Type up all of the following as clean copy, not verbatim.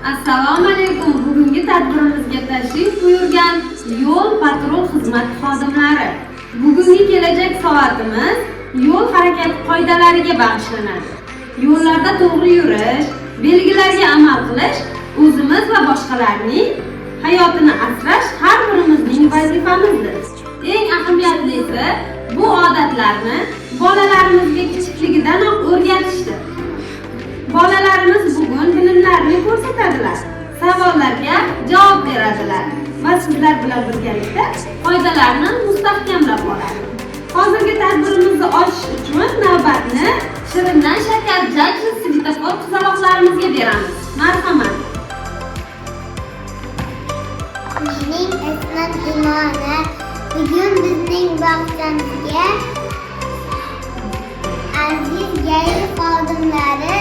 Assalomu alaykum. Bugungi tadbirimizga tashrif buyurgan yo'l patrul xizmat xodimlari. Bugungi kelajak soatimiz yo'l harakati qoidalariga bag'ishlanadi. Yo'llarda to'g'ri yurish, belgilarga amal qilish o'zimiz va boshqalarning hayotini asrash har birimizning vazifamizdir. Eng ahamiyatlisi bu odatlarni bolalarimizga kichikligidanoq o'rgatishdir. Bolalarimiz bugun bilimlarini ko'rsatadilar, savollarga javob beradilar va sizlar bilan birgalikda qoidalarni mustahkamlab oladi. Hozirgi tadbirimizni ochish uchun navbatni Shirindan Shakar Jajji svetofor qizaloqlarimizga beramiz. Marhamat. Mening ismim Imona. Bugun bizning bog'chamizga aziz yo'l xodimlari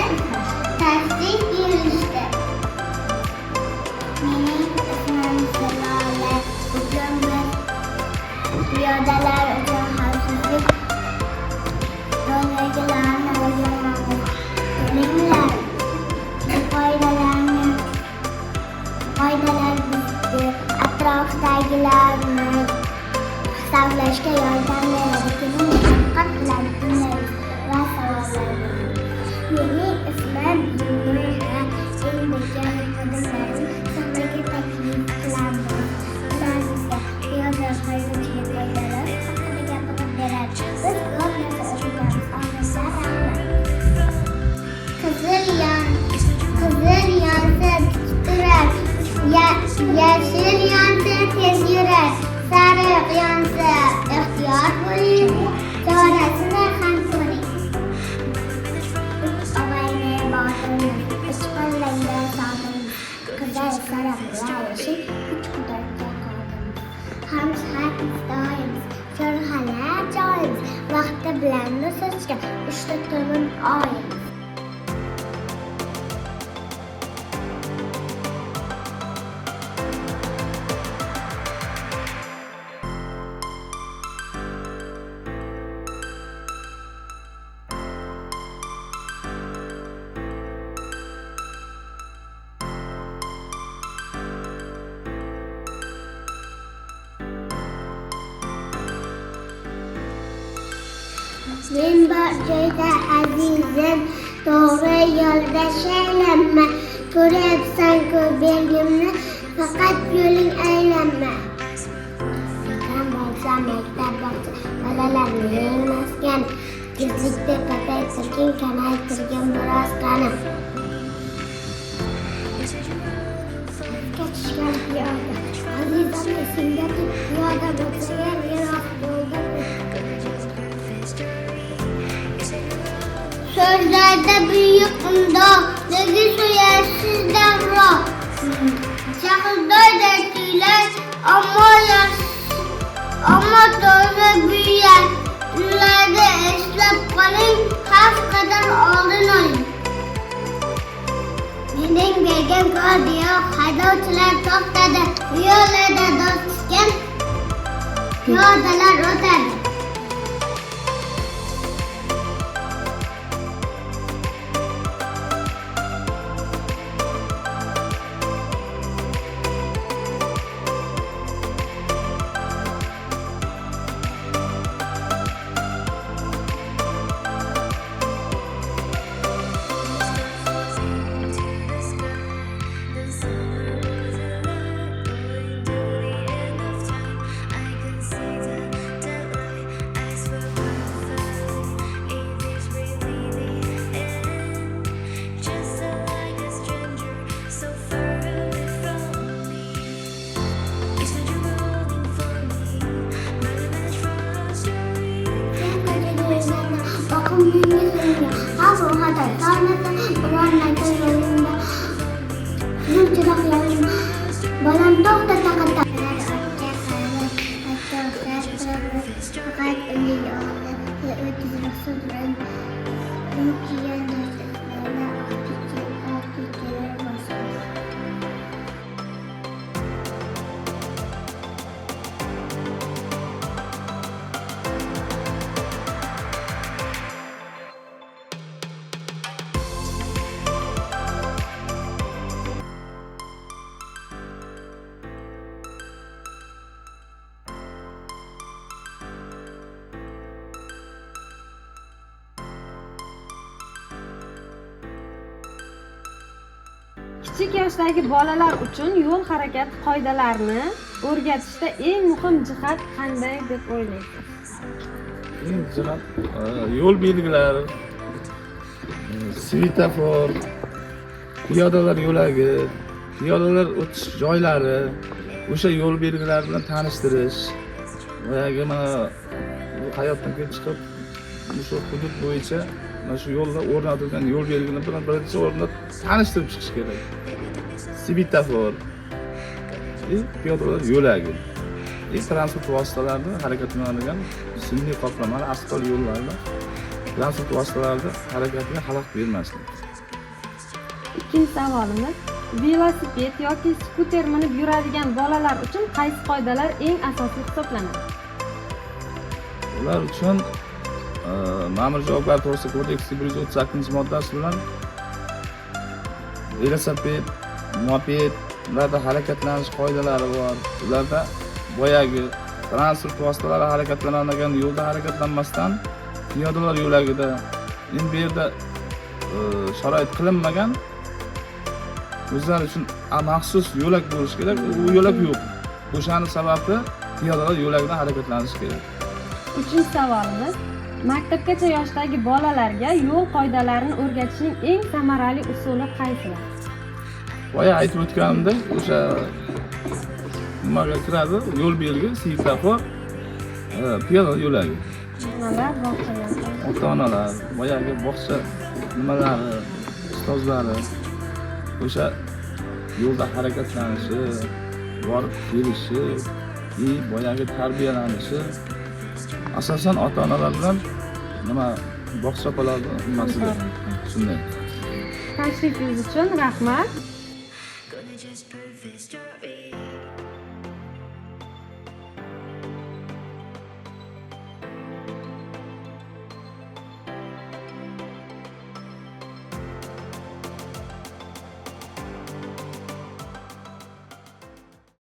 tashrif buyurishdi. Mening ismim Zilola. Bugun biz piyodalar uchun xavfsizlik qoidalarini o'rganamiz. Bilinglar, bu qoidalar bizga atrofdagilarni hisoblashga yordam beradi. Keling, diqqat bilan tinglaymiz va savollar beramiz. Mening ismim Yumina. Eng bilgan xodimlarim sizlarga taklif qilamiz. Ular bizga piyoda haydovchilik qoidalari haqida gapirib beradi. Biz ko'p narsa o'rganamiz. Oldindan rahmat. Qizil yonsa tik turar, yashil yonsa tez yurar, sariq yonsa ehtiyot bo'ling, chorasini ham ko'ring. Uch og'ayni botirmiz, uch qo'llangda sodiqmiz, qizil, sariq va yashil uch qudratga qodirmiz. Hamjihatmiz doimiz, chorrahalar joyimiz, vaqti bilan nur sochgan uchta to'min oyimiz. Men bor joyda azizim, to'g'ri yo'lda shaylanma. Ko'ryapsan-ku belgimni, faqat yo'ling aylanma. Kam bo'lsa maktab bog'cha, bolalarning maskani. Tezlikda pasaytirgin, kamaytirgin biroz qani. Tushgan piyoda, azizimni singatib piyoda bo'lsa yiroq bo'ldi. So'zlarda buyuk undoq, nega so'yasiz davroq. Jahldorday tuylar, ammo to'g'ri buyar. Ularni eslab qoling, xavf qadar oldin oling. Mening bergan kodi yo'q, haydovchilar to'xtadi. Yo'llarda do'stgan piyodalar o'tadi. Balam to'xta taqata. Faqat uning oldida o'tizlik sudran unkiyan do'stlarni ortiqchalar bosadi. Kichik yoshdagi bolalar uchun yo'l harakati qoidalarini o'rgatishda eng muhim jihat qanday deb o'ylaysiz? Eng jihat yo'l belgilari, svetofor, piyodalar yo'lagi, piyodalar o'tish joylari, o'sha yo'l belgilari bilan tanishtirish. Boyagi mana hayotdan kelib chiqib, o'sha hudud bo'yicha mana shu yo'lda o'rnatilgan yo'l belgini bilan birinchi o'rinda tanishtirib chiqish kerak. Svetofor, piyodalar yo'lagi, transport vositalarida harakatlanadigan sun'iy qoplamali asfalt yo'llarda transport vositalarida harakatiga xalaqit bermaslik. Ikkinchi savolimiz, velosiped yoki skuter minib yuradigan bolalar uchun qaysi qoidalar eng asosiy hisoblanadi? Ular uchun Ma'muriy javobgarlik to'g'risida kodeksi 138-moddasi bilan velosiped, moped ularda harakatlanish qoidalari bor. Ularda boyagi transport vositalari harakatlanadigan yo'lda harakatlanmasdan piyodalar yo'lagida endi bu yerda sharoit qilinmagan o'zlari uchun maxsus yo'lak bo'lishi kerak. U yo'lak yo'q. O'shani sababi piyodalar yo'lagida harakatlanishi kerak. Uchinchi savolimiz, maktabgacha yoshdagi bolalarga yo'l qoidalarini o'rgatishning eng samarali usuli qaysilar? Boya aytib o'tganimdek, o'sha nimaga kiradi? Yo'l belgi, svetofor, piyodalar yo'lagi. Onalar, bog'chalar. Ota-onalar, boyagi bog'cha nimalari, ustozlari o'sha yo'lda harakatlanishi, borib kelishi, boyagi tarbiyalanishi asosan ota-onalar bilan bog'cha qoladi nimasidir. Shunday. Tashrifingiz uchun rahmat.